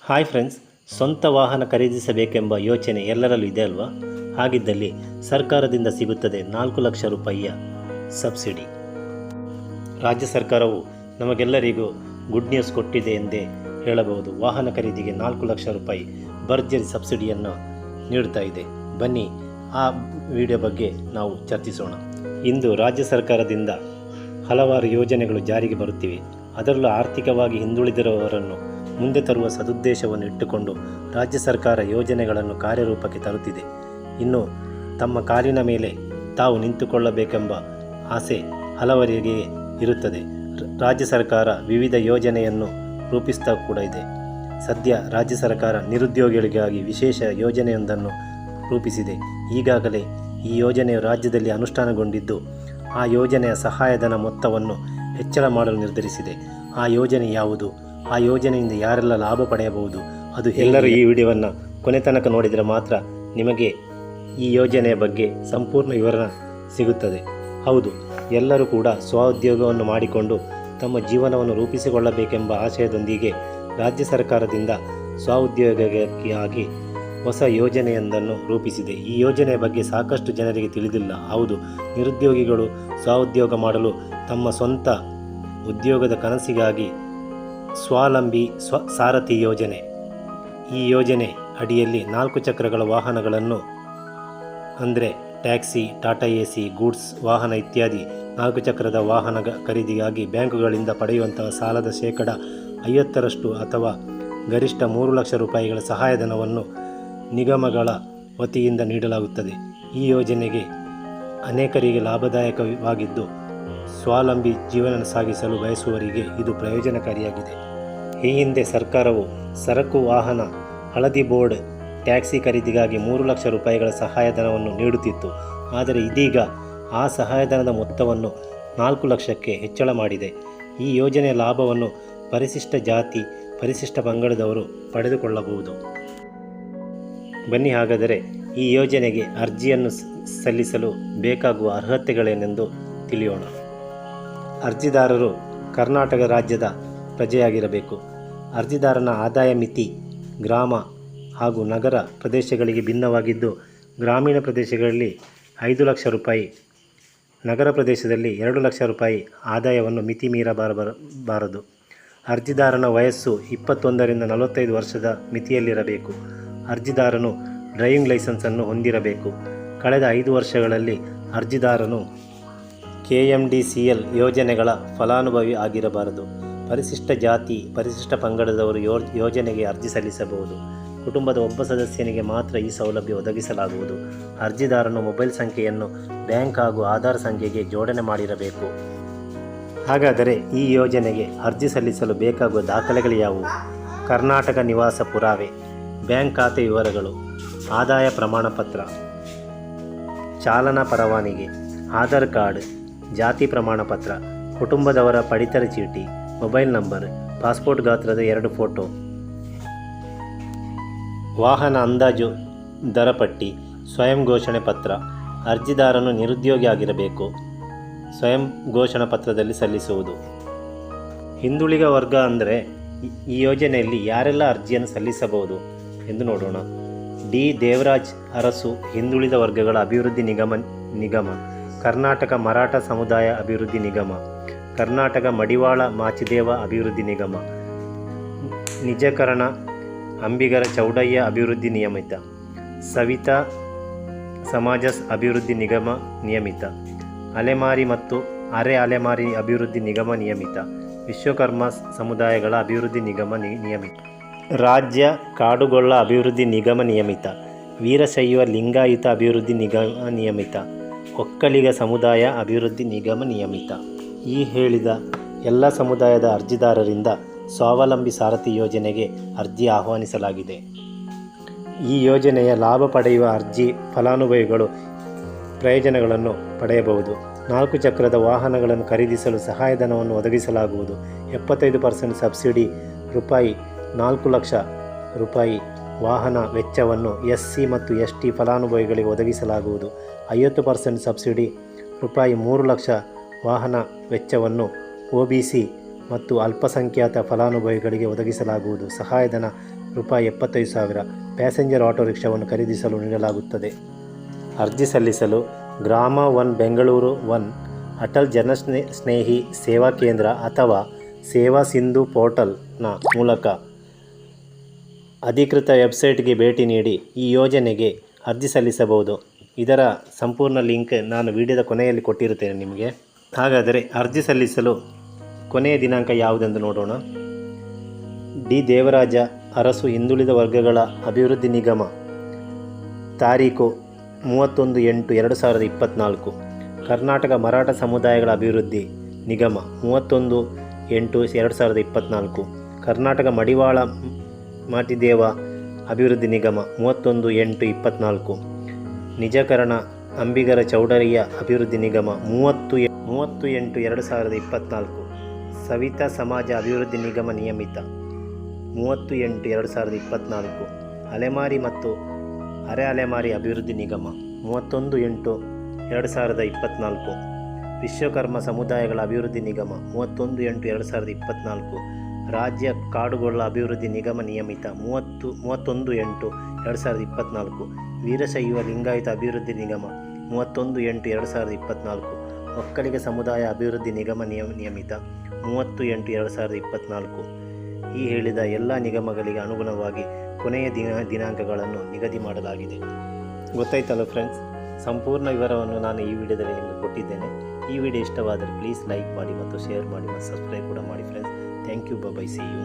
Hi friends, ಸ್ವಂತ ವಾಹನ ಖರೀದಿಸಬೇಕೆಂಬ ಯೋಚನೆ ಎಲ್ಲರಲ್ಲೂ ಇದೆ ಅಲ್ವಾ? ಹಾಗಿದ್ದಲ್ಲಿ ಸರ್ಕಾರದಿಂದ ಸಿಗುತ್ತದೆ 4 ಲಕ್ಷ ರೂಪಾಯಿಯ ಸಬ್ಸಿಡಿ. ರಾಜ್ಯ ಸರ್ಕಾರವು ನಮಗೆಲ್ಲರಿಗೂ ಗುಡ್ ನ್ಯೂಸ್ ಕೊಟ್ಟಿದೆ ಎಂದೇ ಹೇಳಬಹುದು. ವಾಹನ ಖರೀದಿಗೆ 4 ಲಕ್ಷ ರೂಪಾಯಿ ಭರ್ಜರಿ ಸಬ್ಸಿಡಿಯನ್ನು ನೀಡುತ್ತಾ ಇದೆ. ಬನ್ನಿ ಆ ವಿಡಿಯೋ ಬಗ್ಗೆ ನಾವು ಚರ್ಚಿಸೋಣ. ಇಂದು ರಾಜ್ಯ ಸರ್ಕಾರದಿಂದ ಹಲವಾರು ಯೋಜನೆಗಳು ಜಾರಿಗೆ ಬರುತ್ತಿವೆ. ಅದರಲ್ಲೂ ಆರ್ಥಿಕವಾಗಿ ಹಿಂದುಳಿದಿರುವವರನ್ನು ಮುಂದೆ ತರುವ ಸದುದ್ದೇಶವನ್ನು ಇಟ್ಟುಕೊಂಡು ರಾಜ್ಯ ಸರ್ಕಾರ ಯೋಜನೆಗಳನ್ನು ಕಾರ್ಯರೂಪಕ್ಕೆ ತರುತ್ತಿದೆ. ಇನ್ನು ತಮ್ಮ ಕಾಲಿನ ಮೇಲೆ ತಾವು ನಿಂತುಕೊಳ್ಳಬೇಕೆಂಬ ಆಸೆ ಹಲವರಿಗೆ ಇರುತ್ತದೆ. ರಾಜ್ಯ ಸರ್ಕಾರ ವಿವಿಧ ಯೋಜನೆಯನ್ನು ರೂಪಿಸ್ತಾ ಕೂಡ ಇದೆ. ಸದ್ಯ ರಾಜ್ಯ ಸರ್ಕಾರ ನಿರುದ್ಯೋಗಿಗಳಿಗಾಗಿ ವಿಶೇಷ ಯೋಜನೆಯೊಂದನ್ನು ರೂಪಿಸಿದೆ. ಈಗಾಗಲೇ ಈ ಯೋಜನೆಯು ರಾಜ್ಯದಲ್ಲಿ ಅನುಷ್ಠಾನಗೊಂಡಿದ್ದು, ಆ ಯೋಜನೆಯ ಸಹಾಯಧನ ಮೊತ್ತವನ್ನು ಹೆಚ್ಚಳ ಮಾಡಲು ನಿರ್ಧರಿಸಿದೆ. ಆ ಯೋಜನೆ ಯಾವುದು? ಆ ಯೋಜನೆಯಿಂದ ಯಾರೆಲ್ಲ ಲಾಭ ಪಡೆಯಬಹುದು? ಅದು ಎಲ್ಲರೂ ಈ ವಿಡಿಯೋವನ್ನು ಕೊನೆ ತನಕ ನೋಡಿದರೆ ಮಾತ್ರ ನಿಮಗೆ ಈ ಯೋಜನೆಯ ಬಗ್ಗೆ ಸಂಪೂರ್ಣ ವಿವರ ಸಿಗುತ್ತದೆ. ಹೌದು, ಎಲ್ಲರೂ ಕೂಡ ಸ್ವಉದ್ಯೋಗವನ್ನು ಮಾಡಿಕೊಂಡು ತಮ್ಮ ಜೀವನವನ್ನು ರೂಪಿಸಿಕೊಳ್ಳಬೇಕೆಂಬ ಆಶಯದೊಂದಿಗೆ ರಾಜ್ಯ ಸರ್ಕಾರದಿಂದ ಸ್ವಉದ್ಯೋಗಕ್ಕಾಗಿ ಹೊಸ ಯೋಜನೆಯೊಂದನ್ನು ರೂಪಿಸಿದೆ. ಈ ಯೋಜನೆಯ ಬಗ್ಗೆ ಸಾಕಷ್ಟು ಜನರಿಗೆ ತಿಳಿದಿಲ್ಲ. ಹೌದು, ನಿರುದ್ಯೋಗಿಗಳು ಸ್ವಉದ್ಯೋಗ ಮಾಡಲು ತಮ್ಮ ಸ್ವಂತ ಉದ್ಯೋಗದ ಕನಸಿಗಾಗಿ ಸ್ವಾವಲಂಬಿ ಸಾರಥಿ ಯೋಜನೆ, ಈ ಯೋಜನೆ ಅಡಿಯಲ್ಲಿ 4 ಚಕ್ರಗಳ ವಾಹನಗಳನ್ನು ಅಂದರೆ ಟ್ಯಾಕ್ಸಿ, ಟಾಟಾ ಎಸಿ, ಗೂಡ್ಸ್ ವಾಹನ ಇತ್ಯಾದಿ 4 ಚಕ್ರದ ವಾಹನ ಖರೀದಿಗಾಗಿ ಬ್ಯಾಂಕುಗಳಿಂದ ಪಡೆಯುವಂತಹ ಸಾಲದ ಶೇಕಡ 50% ಅಥವಾ ಗರಿಷ್ಠ 3 ಲಕ್ಷ ರೂಪಾಯಿಗಳ ಸಹಾಯಧನವನ್ನು ನಿಗಮಗಳ ವತಿಯಿಂದ ನೀಡಲಾಗುತ್ತದೆ. ಈ ಯೋಜನೆಗೆ ಅನೇಕರಿಗೆ ಲಾಭದಾಯಕವಾಗಿದ್ದು, ಸ್ವಾವಲಂಬಿ ಜೀವನ ಸಾಗಿಸಲು ಬಯಸುವವರಿಗೆ ಇದು ಪ್ರಯೋಜನಕಾರಿಯಾಗಿದೆ. ಈ ಹಿಂದೆ ಸರ್ಕಾರವು ಸರಕು ವಾಹನ, ಹಳದಿ ಬೋರ್ಡ್, ಟ್ಯಾಕ್ಸಿ ಖರೀದಿಗಾಗಿ 3 ಲಕ್ಷ ರೂಪಾಯಿಗಳ ಸಹಾಯಧನವನ್ನು ನೀಡುತ್ತಿತ್ತು. ಆದರೆ ಇದೀಗ ಆ ಸಹಾಯಧನದ ಮೊತ್ತವನ್ನು 4 ಲಕ್ಷಕ್ಕೆ ಹೆಚ್ಚಳ ಮಾಡಿದೆ. ಈ ಯೋಜನೆಯ ಲಾಭವನ್ನು ಪರಿಶಿಷ್ಟ ಜಾತಿ, ಪರಿಶಿಷ್ಟ ಪಂಗಡದವರು ಪಡೆದುಕೊಳ್ಳಬಹುದು. ಬನ್ನಿ ಹಾಗಾದರೆ ಈ ಯೋಜನೆಗೆ ಅರ್ಜಿಯನ್ನು ಸಲ್ಲಿಸಲು ಬೇಕಾಗುವ ಅರ್ಹತೆಗಳೇನೆಂದು ತಿಳಿಯೋಣ. ಅರ್ಜಿದಾರರು ಕರ್ನಾಟಕ ರಾಜ್ಯದ ಪ್ರಜೆಯಾಗಿರಬೇಕು. ಅರ್ಜಿದಾರನ ಆದಾಯ ಮಿತಿ ಗ್ರಾಮ ಹಾಗೂ ನಗರ ಪ್ರದೇಶಗಳಿಗೆ ಭಿನ್ನವಾಗಿದ್ದು, ಗ್ರಾಮೀಣ ಪ್ರದೇಶಗಳಲ್ಲಿ 5 ಲಕ್ಷ ರೂಪಾಯಿ, ನಗರ ಪ್ರದೇಶದಲ್ಲಿ 2 ಲಕ್ಷ ರೂಪಾಯಿ ಆದಾಯವನ್ನು ಮಿತಿ ಮೀರಬಾರದು. ಅರ್ಜಿದಾರನ ವಯಸ್ಸು 21ರಿಂದ 45 ವರ್ಷದ ಮಿತಿಯಲ್ಲಿರಬೇಕು. ಅರ್ಜಿದಾರನು ಡ್ರೈವಿಂಗ್ ಲೈಸೆನ್ಸನ್ನು ಹೊಂದಿರಬೇಕು. ಕಳೆದ 5 ವರ್ಷಗಳಲ್ಲಿ ಅರ್ಜಿದಾರನು KMDCL ಯೋಜನೆಗಳ ಫಲಾನುಭವಿ ಆಗಿರಬಾರದು. ಪರಿಶಿಷ್ಟ ಜಾತಿ, ಪರಿಶಿಷ್ಟ ಪಂಗಡದವರು ಯೋಜನೆಗೆ ಅರ್ಜಿ ಸಲ್ಲಿಸಬಹುದು. ಕುಟುಂಬದ ಒಬ್ಬ ಸದಸ್ಯನಿಗೆ ಮಾತ್ರ ಈ ಸೌಲಭ್ಯ ಒದಗಿಸಲಾಗುವುದು. ಅರ್ಜಿದಾರನು ಮೊಬೈಲ್ ಸಂಖ್ಯೆಯನ್ನು ಬ್ಯಾಂಕ್ ಹಾಗೂ ಆಧಾರ್ ಸಂಖ್ಯೆಗೆ ಜೋಡಣೆ ಮಾಡಿರಬೇಕು. ಹಾಗಾದರೆ ಈ ಯೋಜನೆಗೆ ಅರ್ಜಿ ಸಲ್ಲಿಸಲು ಬೇಕಾಗುವ ದಾಖಲೆಗಳು ಯಾವುವು? ಕರ್ನಾಟಕ ನಿವಾಸ ಪುರಾವೆ, ಬ್ಯಾಂಕ್ ಖಾತೆ ವಿವರಗಳು, ಆದಾಯ ಪ್ರಮಾಣ ಪತ್ರ, ಚಾಲನಾ ಪರವಾನಗಿ, ಆಧಾರ್ ಕಾರ್ಡ್, ಜಾತಿ ಪ್ರಮಾಣ ಪತ್ರ, ಕುಟುಂಬದವರ ಪಡಿತರ ಚೀಟಿ, ಮೊಬೈಲ್ ನಂಬರ್, ಪಾಸ್ಪೋರ್ಟ್ ಗಾತ್ರದ 2 ಫೋಟೋ, ವಾಹನ ಅಂದಾಜು ದರ ಪಟ್ಟಿ, ಸ್ವಯಂ ಘೋಷಣೆ ಪತ್ರ. ಅರ್ಜಿದಾರನು ನಿರುದ್ಯೋಗಿ ಆಗಿರಬೇಕು. ಸ್ವಯಂ ಘೋಷಣಾ ಪತ್ರದಲ್ಲಿ ಸಲ್ಲಿಸುವುದು. ಹಿಂದುಳಿದ ವರ್ಗ ಅಂದರೆ ಈ ಯೋಜನೆಯಲ್ಲಿ ಯಾರೆಲ್ಲ ಅರ್ಜಿಯನ್ನು ಸಲ್ಲಿಸಬಹುದು ಎಂದು ನೋಡೋಣ. ಡಿ. ದೇವರಾಜ್ ಅರಸು ಹಿಂದುಳಿದ ವರ್ಗಗಳ ಅಭಿವೃದ್ಧಿ ನಿಗಮ, ಕರ್ನಾಟಕ ಮರಾಠ ಸಮುದಾಯ ಅಭಿವೃದ್ಧಿ ನಿಗಮ, ಕರ್ನಾಟಕ ಮಡಿವಾಳ ಮಾಚಿದೇವ ಅಭಿವೃದ್ಧಿ ನಿಗಮ, ನಿಜಕರಣ ಅಂಬಿಗರ ಚೌಡಯ್ಯ ಅಭಿವೃದ್ಧಿ ನಿಯಮಿತ, ಸವಿತಾ ಸಮಾಜ ಅಭಿವೃದ್ಧಿ ನಿಗಮ ನಿಯಮಿತ, ಅಲೆಮಾರಿ ಮತ್ತು ಅರೆ ಅಲೆಮಾರಿ ಅಭಿವೃದ್ಧಿ ನಿಗಮ ನಿಯಮಿತ, ವಿಶ್ವಕರ್ಮ ಸಮುದಾಯಗಳ ಅಭಿವೃದ್ಧಿ ನಿಗಮ ನಿಯಮಿತ, ರಾಜ್ಯ ಕಾಡುಗೊಲ್ಲ ಅಭಿವೃದ್ಧಿ ನಿಗಮ ನಿಯಮಿತ, ವೀರಶೈವ ಲಿಂಗಾಯತ ಅಭಿವೃದ್ಧಿ ನಿಗಮ ನಿಯಮಿತ, ಒಕ್ಕಲಿಗ ಸಮುದಾಯ ಅಭಿವೃದ್ಧಿ ನಿಗಮ ನಿಯಮಿತ. ಈ ಹೇಳಿದ ಎಲ್ಲ ಸಮುದಾಯದ ಅರ್ಜಿದಾರರಿಂದ ಸ್ವಾವಲಂಬಿ ಸಾರಥಿ ಯೋಜನೆಗೆ ಅರ್ಜಿ ಆಹ್ವಾನಿಸಲಾಗಿದೆ. ಈ ಯೋಜನೆಯ ಲಾಭ ಪಡೆಯುವ ಅರ್ಜಿ ಫಲಾನುಭವಿಗಳು ಪ್ರಯೋಜನಗಳನ್ನು ಪಡೆಯಬಹುದು. 4 ಚಕ್ರದ ವಾಹನಗಳನ್ನು ಖರೀದಿಸಲು ಸಹಾಯಧನವನ್ನು ಒದಗಿಸಲಾಗುವುದು. 75% ಸಬ್ಸಿಡಿ ರೂಪಾಯಿ 4 ಲಕ್ಷ ರೂಪಾಯಿ ವಾಹನ ವೆಚ್ಚವನ್ನು SC ಮತ್ತು ST ಫಲಾನುಭವಿಗಳಿಗೆ ಒದಗಿಸಲಾಗುವುದು. 50% ಸಬ್ಸಿಡಿ ರೂಪಾಯಿ 3 ಲಕ್ಷ ವಾಹನ ವೆಚ್ಚವನ್ನು OBC ಮತ್ತು ಅಲ್ಪಸಂಖ್ಯಾತ ಫಲಾನುಭವಿಗಳಿಗೆ ಒದಗಿಸಲಾಗುವುದು. ಸಹಾಯಧನ ರೂಪಾಯಿ 75,000 ಪ್ಯಾಸೆಂಜರ್ ಆಟೋ ರಿಕ್ಷಾವನ್ನು ಖರೀದಿಸಲು ನೀಡಲಾಗುತ್ತದೆ. ಅರ್ಜಿ ಸಲ್ಲಿಸಲು ಗ್ರಾಮ 1 ಬೆಂಗಳೂರು 1 ಅಟಲ್ ಜನ ಸ್ನೇಹಿ ಸೇವಾ ಕೇಂದ್ರ ಅಥವಾ ಸೇವಾ ಸಿಂಧು ಪೋರ್ಟಲ್ನ ಮೂಲಕ ಅಧಿಕೃತ ವೆಬ್ಸೈಟ್ಗೆ ಭೇಟಿ ನೀಡಿ ಈ ಯೋಜನೆಗೆ ಅರ್ಜಿ ಸಲ್ಲಿಸಬಹುದು. ಇದರ ಸಂಪೂರ್ಣ ಲಿಂಕ್ ನಾನು ವಿಡಿಯೋದ ಕೊನೆಯಲ್ಲಿ ಕೊಟ್ಟಿರುತ್ತೇನೆ ನಿಮಗೆ. ಹಾಗಾದರೆ ಅರ್ಜಿ ಸಲ್ಲಿಸಲು ಕೊನೆಯ ದಿನಾಂಕ ಯಾವುದೆಂದು ನೋಡೋಣ. ಡಿ ದೇವರಾಜ ಅರಸು ಹಿಂದುಳಿದ ವರ್ಗಗಳ ಅಭಿವೃದ್ಧಿ ನಿಗಮ ತಾರೀಕು 31/8/2024. ಕರ್ನಾಟಕ ಮರಾಠ ಸಮುದಾಯಗಳ ಅಭಿವೃದ್ಧಿ ನಿಗಮ 31/8/2024. ಕರ್ನಾಟಕ ಮಡಿವಾಳ ಮಾಟಿದೇವ ಅಭಿವೃದ್ಧಿ ನಿಗಮ 31/8/24. ನಿಜಕರಣ ಅಂಬಿಗರ ಚೌಡರಿಯ ಅಭಿವೃದ್ಧಿ ನಿಗಮ 30/8/2024. ಸವಿತಾ ಸಮಾಜ ಅಭಿವೃದ್ಧಿ ನಿಗಮ ನಿಯಮಿತ 30/8/2024. ಅಲೆಮಾರಿ ಮತ್ತು ಅರೆ ಅಲೆಮಾರಿ ಅಭಿವೃದ್ಧಿ ನಿಗಮ 31/8/2024. ವಿಶ್ವಕರ್ಮ ಸಮುದಾಯಗಳ ಅಭಿವೃದ್ಧಿ ನಿಗಮ 31/8/2024. ರಾಜ್ಯ ಕಾಡುಗೊಲ್ಲ ಅಭಿವೃದ್ಧಿ ನಿಗಮ ನಿಯಮಿತ 31/8/2024. ವೀರಶೈವ ಲಿಂಗಾಯತ ಅಭಿವೃದ್ಧಿ ನಿಗಮ 31/8/2024. ಒಕ್ಕಲಿಗ ಸಮುದಾಯ ಅಭಿವೃದ್ಧಿ ನಿಗಮ ನಿಯಮಿತ 30/8/2024. ಈ ಹೇಳಿದ ಎಲ್ಲ ನಿಗಮಗಳಿಗೆ ಅನುಗುಣವಾಗಿ ಕೊನೆಯ ದಿನಾಂಕಗಳನ್ನು ನಿಗದಿ ಮಾಡಲಾಗಿದೆ. ಗೊತ್ತಾಯ್ತಲ್ಲ ಫ್ರೆಂಡ್ಸ್, ಸಂಪೂರ್ಣ ವಿವರವನ್ನು ನಾನು ಈ ವಿಡಿಯೋದಲ್ಲಿ ನಿಮಗೆ ಕೊಟ್ಟಿದ್ದೇನೆ. ಈ ವಿಡಿಯೋ ಇಷ್ಟವಾದರೆ ಪ್ಲೀಸ್ ಲೈಕ್ ಮಾಡಿ ಮತ್ತು ಶೇರ್ ಮಾಡಿ ಮತ್ತು ಸಬ್ಸ್ಕ್ರೈಬ್ ಕೂಡ ಮಾಡಿ friends. Thank you. Bye. See you.